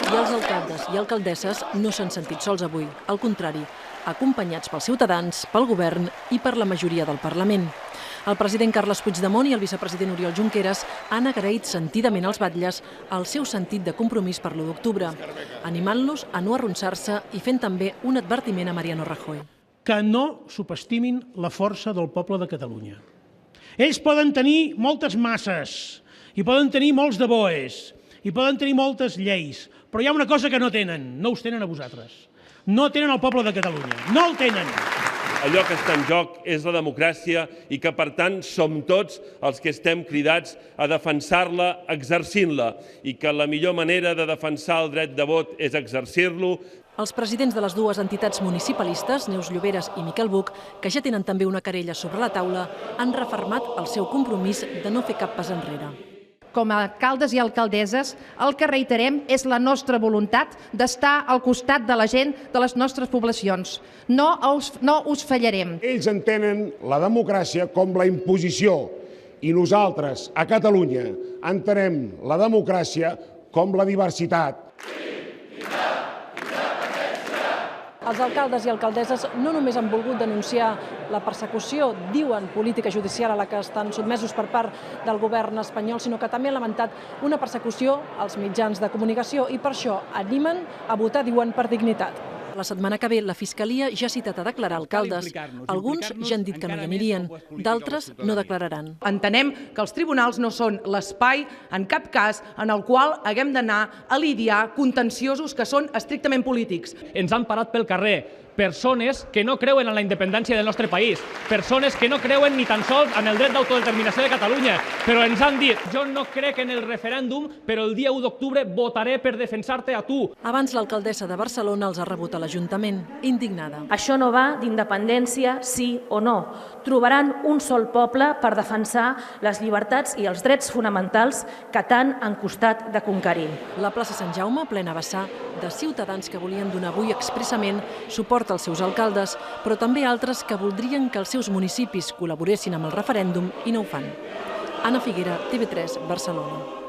I els alcaldes i alcaldesses no s'han sentit sols avui. Al contrari, acompanyats pels ciutadans, pel govern i per la majoria del Parlament. El president Carles Puigdemont i el vicepresident Oriol Junqueras han agraït sentidament als batlles el seu sentit de compromís per l'1 d'octubre, animant-los a no arronsar-se i fent també un advertiment a Mariano Rajoy. Que no subestimin la força del poble de Catalunya. Ells poden tenir moltes masses, i poden tenir molts de boes, i poden tenir moltes lleis, però hi ha una cosa que no tenen, no us tenen a vosaltres. No tenen el poble de Catalunya, no el tenen. Allò que està en joc és la democràcia i que, per tant, som tots els que estem cridats a defensar-la exercint-la i que la millor manera de defensar el dret de vot és exercir-lo. Els presidents de les dues entitats municipalistes, Neus Lloberes i Miquel Buch, que ja tenen també una querella sobre la taula, han refermat el seu compromís de no fer cap pas enrere. Com a alcaldes i alcaldesses, el que reiterem és la nostra voluntat d'estar al costat de la gent de les nostres poblacions. No us fallarem. Ells entenen la democràcia com la imposició i nosaltres, a Catalunya, entenem la democràcia com la diversitat. Els alcaldes i alcaldesses no només han volgut denunciar la persecució, diuen, política judicial a la que estan sotmesos per part del govern espanyol, sinó que també han lamentat una persecució als mitjans de comunicació i per això animen a votar, diuen, per dignitat. La setmana que ve la Fiscalia ja ha citat a declarar alcaldes. Alguns ja han dit que no hi anirien, d'altres no declararan. Entenem que els tribunals no són l'espai, en cap cas, en el qual haguem d'anar a lidiar contenciosos que són estrictament polítics. Ens han parat pel carrer persones que no creuen en la independència del nostre país, persones que no creuen ni tan sols en el dret d'autodeterminació de Catalunya, però ens han dit, jo no crec en el referèndum, però el dia 1 d'octubre votaré per defensar-te a tu. Abans l'alcaldessa de Barcelona els ha rebut a l'Ajuntament, indignada. Això no va d'independència, sí o no. Trobaran un sol poble per defensar les llibertats i els drets fonamentals que tant han costat de conquerir. La plaça Sant Jaume, plena a vessar de ciutadans que volien donar avui expressament suport als seus alcaldes, però també altres que voldrien que els seus municipis col·laboressin amb el referèndum i no ho fan. Anna Figuera, TV3, Barcelona.